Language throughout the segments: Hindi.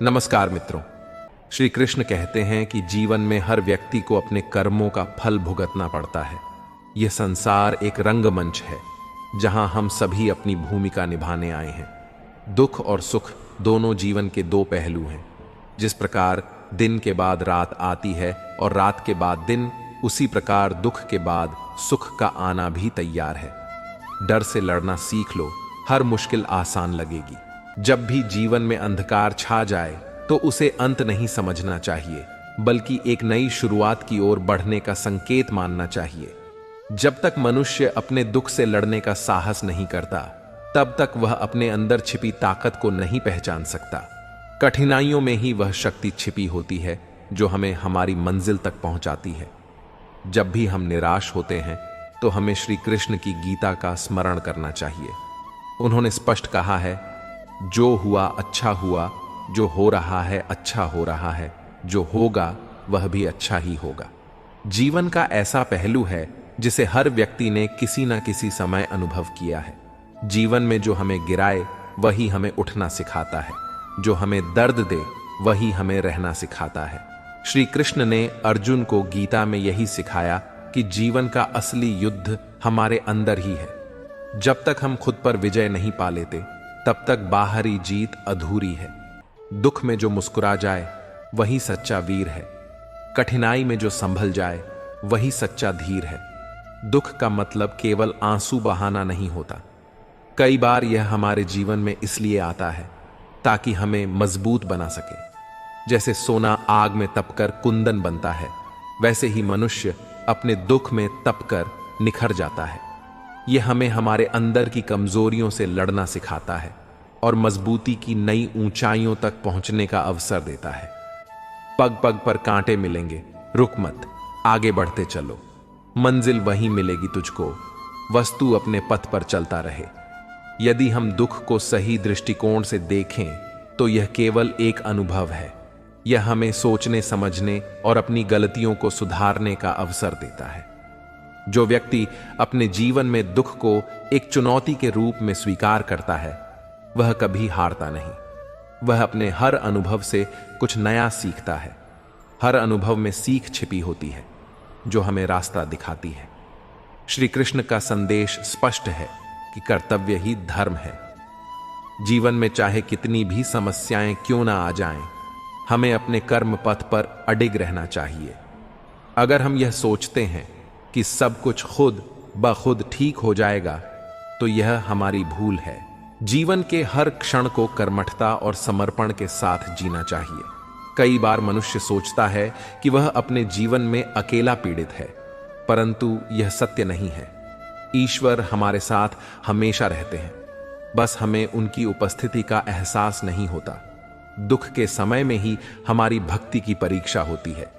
नमस्कार मित्रों। श्री कृष्ण कहते हैं कि जीवन में हर व्यक्ति को अपने कर्मों का फल भुगतना पड़ता है। यह संसार एक रंगमंच है जहां हम सभी अपनी भूमिका निभाने आए हैं। दुख और सुख दोनों जीवन के दो पहलू हैं। जिस प्रकार दिन के बाद रात आती है और रात के बाद दिन, उसी प्रकार दुख के बाद सुख का आना भी तैयार है। डर से लड़ना सीख लो, हर मुश्किल आसान लगेगी। जब भी जीवन में अंधकार छा जाए तो उसे अंत नहीं समझना चाहिए, बल्कि एक नई शुरुआत की ओर बढ़ने का संकेत मानना चाहिए। जब तक मनुष्य अपने दुख से लड़ने का साहस नहीं करता, तब तक वह अपने अंदर छिपी ताकत को नहीं पहचान सकता। कठिनाइयों में ही वह शक्ति छिपी होती है जो हमें हमारी मंजिल तक पहुंचाती है। जब भी हम निराश होते हैं तो हमें श्री कृष्ण की गीता का स्मरण करना चाहिए। उन्होंने स्पष्ट कहा है, जो हुआ अच्छा हुआ, जो हो रहा है अच्छा हो रहा है, जो होगा वह भी अच्छा ही होगा। जीवन का ऐसा पहलू है जिसे हर व्यक्ति ने किसी न किसी समय अनुभव किया है। जीवन में जो हमें गिराए वही हमें उठना सिखाता है, जो हमें दर्द दे वही हमें रहना सिखाता है। श्री कृष्ण ने अर्जुन को गीता में यही सिखाया कि जीवन का असली युद्ध हमारे अंदर ही है। जब तक हम खुद पर विजय नहीं पा लेते, तब तक बाहरी जीत अधूरी है। दुख में जो मुस्कुरा जाए वही सच्चा वीर है। कठिनाई में जो संभल जाए वही सच्चा धीर है। दुख का मतलब केवल आंसू बहाना नहीं होता। कई बार यह हमारे जीवन में इसलिए आता है ताकि हमें मजबूत बना सके। जैसे सोना आग में तपकर कुंदन बनता है, वैसे ही मनुष्य अपने दुख में तपकर निखर जाता है। यह हमें हमारे अंदर की कमजोरियों से लड़ना सिखाता है और मजबूती की नई ऊंचाइयों तक पहुंचने का अवसर देता है। पग पग पर कांटे मिलेंगे, रुक मत, आगे बढ़ते चलो। मंजिल वहीं मिलेगी तुझको, वस्तु अपने पथ पर चलता रहे। यदि हम दुख को सही दृष्टिकोण से देखें तो यह केवल एक अनुभव है। यह हमें सोचने, समझने और अपनी गलतियों को सुधारने का अवसर देता है। जो व्यक्ति अपने जीवन में दुख को एक चुनौती के रूप में स्वीकार करता है, वह कभी हारता नहीं। वह अपने हर अनुभव से कुछ नया सीखता है। हर अनुभव में सीख छिपी होती है जो हमें रास्ता दिखाती है। श्री कृष्ण का संदेश स्पष्ट है कि कर्तव्य ही धर्म है। जीवन में चाहे कितनी भी समस्याएं क्यों ना आ जाएं, हमें अपने कर्म पथ पर अडिग रहना चाहिए। अगर हम यह सोचते हैं कि सब कुछ खुद ब खुद ठीक हो जाएगा, तो यह हमारी भूल है। जीवन के हर क्षण को कर्मठता और समर्पण के साथ जीना चाहिए। कई बार मनुष्य सोचता है कि वह अपने जीवन में अकेला पीड़ित है, परंतु यह सत्य नहीं है। ईश्वर हमारे साथ हमेशा रहते हैं, बस हमें उनकी उपस्थिति का एहसास नहीं होता। दुख के समय में ही हमारी भक्ति की परीक्षा होती है।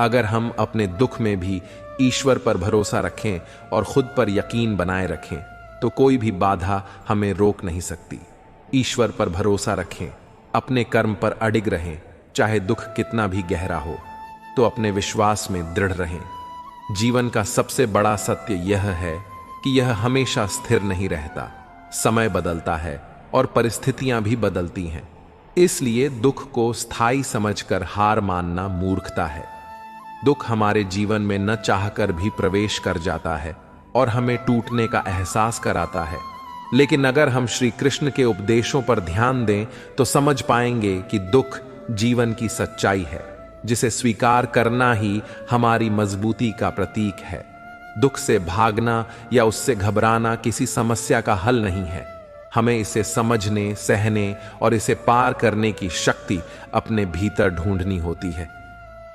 अगर हम अपने दुख में भी ईश्वर पर भरोसा रखें और खुद पर यकीन बनाए रखें, तो कोई भी बाधा हमें रोक नहीं सकती। ईश्वर पर भरोसा रखें, अपने कर्म पर अडिग रहें, चाहे दुख कितना भी गहरा हो, तो अपने विश्वास में दृढ़ रहें। जीवन का सबसे बड़ा सत्य यह है कि यह हमेशा स्थिर नहीं रहता। समय बदलता है और परिस्थितियां भी बदलती हैं। इसलिए दुख को स्थायी समझकर हार मानना मूर्खता है। दुख हमारे जीवन में न चाहकर भी प्रवेश कर जाता है और हमें टूटने का एहसास कराता है। लेकिन अगर हम श्री कृष्ण के उपदेशों पर ध्यान दें तो समझ पाएंगे कि दुख जीवन की सच्चाई है, जिसे स्वीकार करना ही हमारी मजबूती का प्रतीक है। दुख से भागना या उससे घबराना किसी समस्या का हल नहीं है। हमें इसे समझने, सहने और इसे पार करने की शक्ति अपने भीतर ढूंढनी होती है।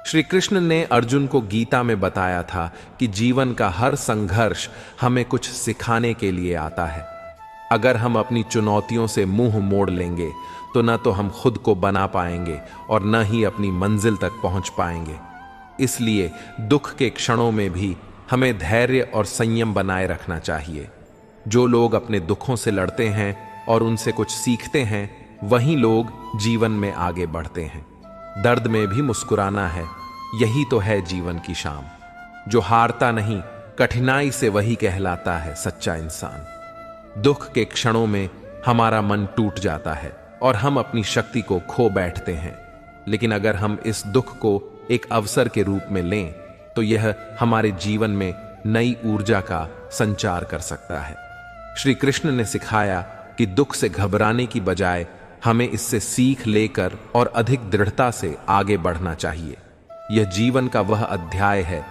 श्री कृष्ण ने अर्जुन को गीता में बताया था कि जीवन का हर संघर्ष हमें कुछ सिखाने के लिए आता है। अगर हम अपनी चुनौतियों से मुंह मोड़ लेंगे तो न तो हम खुद को बना पाएंगे और न ही अपनी मंजिल तक पहुंच पाएंगे। इसलिए दुख के क्षणों में भी हमें धैर्य और संयम बनाए रखना चाहिए। जो लोग अपने दुखों से लड़ते हैं और उनसे कुछ सीखते हैं, वही लोग जीवन में आगे बढ़ते हैं। दर्द में भी मुस्कुराना है, यही तो है जीवन की शाम। जो हारता नहीं, कठिनाई से वही कहलाता है सच्चा इंसान। दुख के क्षणों में हमारा मन टूट जाता है और हम अपनी शक्ति को खो बैठते हैं। लेकिन अगर हम इस दुख को एक अवसर के रूप में लें तो यह हमारे जीवन में नई ऊर्जा का संचार कर सकता है। श्री कृष्ण ने सिखाया कि दुख से घबराने की बजाय हमें इससे सीख लेकर और अधिक दृढ़ता से आगे बढ़ना चाहिए। यह जीवन का वह अध्याय है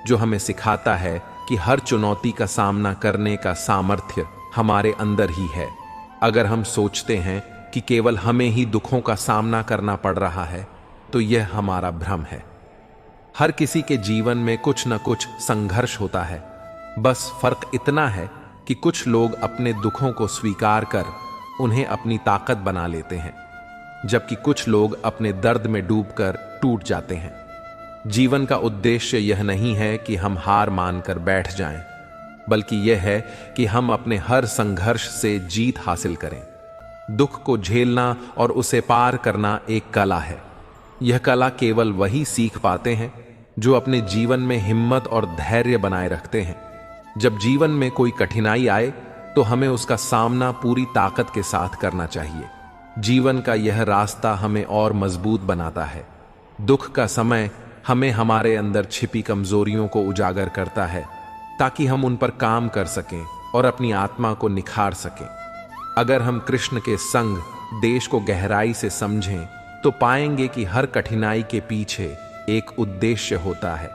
जो हमें सिखाता है कि हर चुनौती का सामना करने का सामर्थ्य हमारे अंदर ही है। अगर हम सोचते हैं कि केवल हमें ही दुखों का सामना करना पड़ रहा है तो यह हमारा भ्रम है। हर किसी के जीवन में कुछ न कुछ संघर्ष होता है। बस फर्क इतना है कि कुछ लोग अपने दुखों को स्वीकार कर उन्हें अपनी ताकत बना लेते हैं, जबकि कुछ लोग अपने दर्द में डूबकर टूट जाते हैं। जीवन का उद्देश्य यह नहीं है कि हम हार मानकर बैठ जाएं, बल्कि यह है कि हम अपने हर संघर्ष से जीत हासिल करें। दुख को झेलना और उसे पार करना एक कला है। यह कला केवल वही सीख पाते हैं जो अपने जीवन में हिम्मत और धैर्य बनाए रखते हैं। जब जीवन में कोई कठिनाई आए तो हमें उसका सामना पूरी ताकत के साथ करना चाहिए। जीवन का यह रास्ता हमें और मजबूत बनाता है। दुख का समय हमें हमारे अंदर छिपी कमजोरियों को उजागर करता है ताकि हम उन पर काम कर सकें और अपनी आत्मा को निखार सकें। अगर हम कृष्ण के संग देश को गहराई से समझें तो पाएंगे कि हर कठिनाई के पीछे एक उद्देश्य होता है।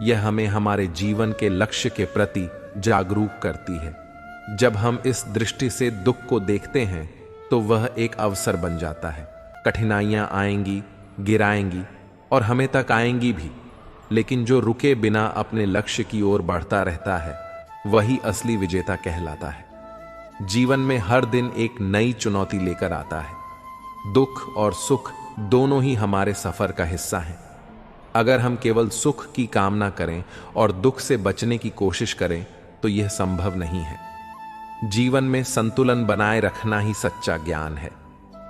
यह हमें हमारे जीवन के लक्ष्य के प्रति जागरूक करती है। जब हम इस दृष्टि से दुख को देखते हैं तो वह एक अवसर बन जाता है। कठिनाइयां आएंगी, गिराएंगी और हमें तक आएंगी भी, लेकिन जो रुके बिना अपने लक्ष्य की ओर बढ़ता रहता है वही असली विजेता कहलाता है। जीवन में हर दिन एक नई चुनौती लेकर आता है। दुख और सुख दोनों ही हमारे सफर का हिस्सा हैं। अगर हम केवल सुख की कामना करें और दुख से बचने की कोशिश करें तो यह संभव नहीं है। जीवन में संतुलन बनाए रखना ही सच्चा ज्ञान है।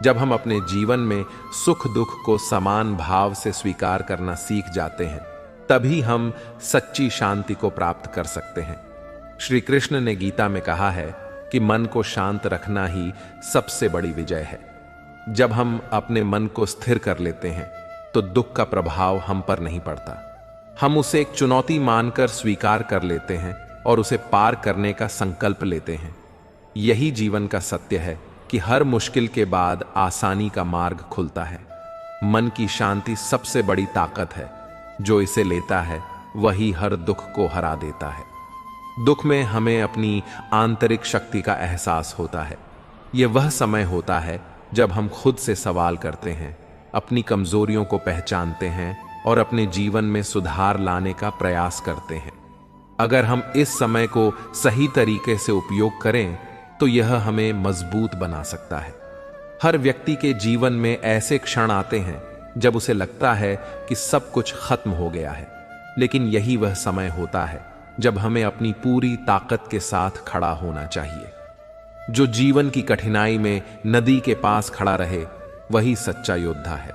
जब हम अपने जीवन में सुख दुख को समान भाव से स्वीकार करना सीख जाते हैं तभी हम सच्ची शांति को प्राप्त कर सकते हैं। श्री कृष्ण ने गीता में कहा है कि मन को शांत रखना ही सबसे बड़ी विजय है। जब हम अपने मन को स्थिर कर लेते हैं तो दुख का प्रभाव हम पर नहीं पड़ता। हम उसे एक चुनौती मानकर स्वीकार कर लेते हैं और उसे पार करने का संकल्प लेते हैं। यही जीवन का सत्य है कि हर मुश्किल के बाद आसानी का मार्ग खुलता है। मन की शांति सबसे बड़ी ताकत है। जो इसे लेता है वही हर दुख को हरा देता है। दुख में हमें अपनी आंतरिक शक्ति का एहसास होता है। यह वह समय होता है जब हम खुद से सवाल करते हैं, अपनी कमजोरियों को पहचानते हैं और अपने जीवन में सुधार लाने का प्रयास करते हैं। अगर हम इस समय को सही तरीके से उपयोग करें तो यह हमें मजबूत बना सकता है। हर व्यक्ति के जीवन में ऐसे क्षण आते हैं जब उसे लगता है कि सब कुछ खत्म हो गया है, लेकिन यही वह समय होता है जब हमें अपनी पूरी ताकत के साथ खड़ा होना चाहिए। जो जीवन की कठिनाई में नदी के पास खड़ा रहे वही सच्चा योद्धा है।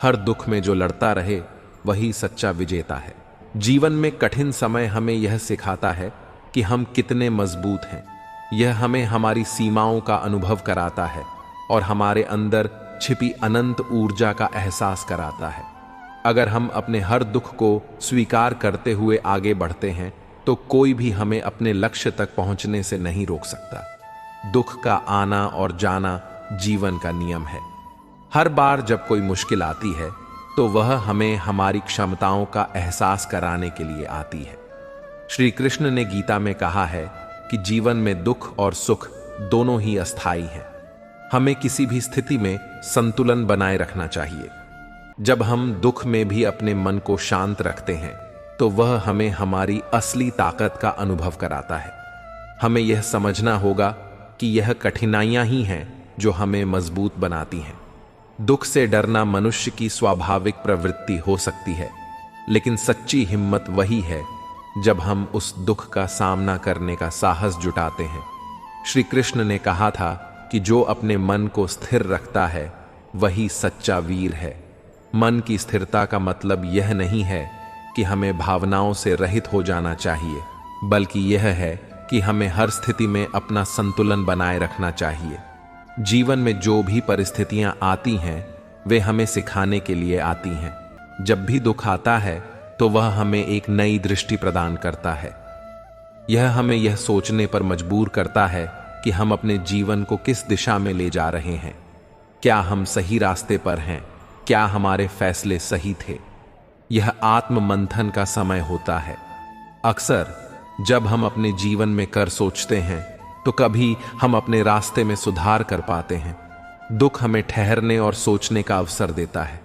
हर दुख में जो लड़ता रहे वही सच्चा विजेता है। जीवन में कठिन समय हमें यह सिखाता है कि हम कितने मजबूत हैं। यह हमें हमारी सीमाओं का अनुभव कराता है और हमारे अंदर छिपी अनंत ऊर्जा का एहसास कराता है। अगर हम अपने हर दुख को स्वीकार करते हुए आगे बढ़ते हैं तो कोई भी हमें अपने लक्ष्य तक पहुंचने से नहीं रोक सकता। दुख का आना और जाना जीवन का नियम है। हर बार जब कोई मुश्किल आती है तो वह हमें हमारी क्षमताओं का एहसास कराने के लिए आती है। श्री कृष्ण ने गीता में कहा है कि जीवन में दुख और सुख दोनों ही अस्थाई हैं। हमें किसी भी स्थिति में संतुलन बनाए रखना चाहिए। जब हम दुख में भी अपने मन को शांत रखते हैं तो वह हमें हमारी असली ताकत का अनुभव कराता है। हमें यह समझना होगा कि यह कठिनाइयां ही हैं जो हमें मजबूत बनाती हैं। दुख से डरना मनुष्य की स्वाभाविक प्रवृत्ति हो सकती है, लेकिन सच्ची हिम्मत वही है जब हम उस दुख का सामना करने का साहस जुटाते हैं। श्री कृष्ण ने कहा था कि जो अपने मन को स्थिर रखता है वही सच्चा वीर है। मन की स्थिरता का मतलब यह नहीं है कि हमें भावनाओं से रहित हो जाना चाहिए, बल्कि यह है कि हमें हर स्थिति में अपना संतुलन बनाए रखना चाहिए। जीवन में जो भी परिस्थितियां आती हैं वे हमें सिखाने के लिए आती हैं। जब भी दुख आता है तो वह हमें एक नई दृष्टि प्रदान करता है। यह हमें यह सोचने पर मजबूर करता है कि हम अपने जीवन को किस दिशा में ले जा रहे हैं। क्या हम सही रास्ते पर हैं? क्या हमारे फैसले सही थे? यह आत्म मंथन का समय होता है। अक्सर जब हम अपने जीवन में कर सोचते हैं तो कभी हम अपने रास्ते में सुधार कर पाते हैं। दुख हमें ठहरने और सोचने का अवसर देता है।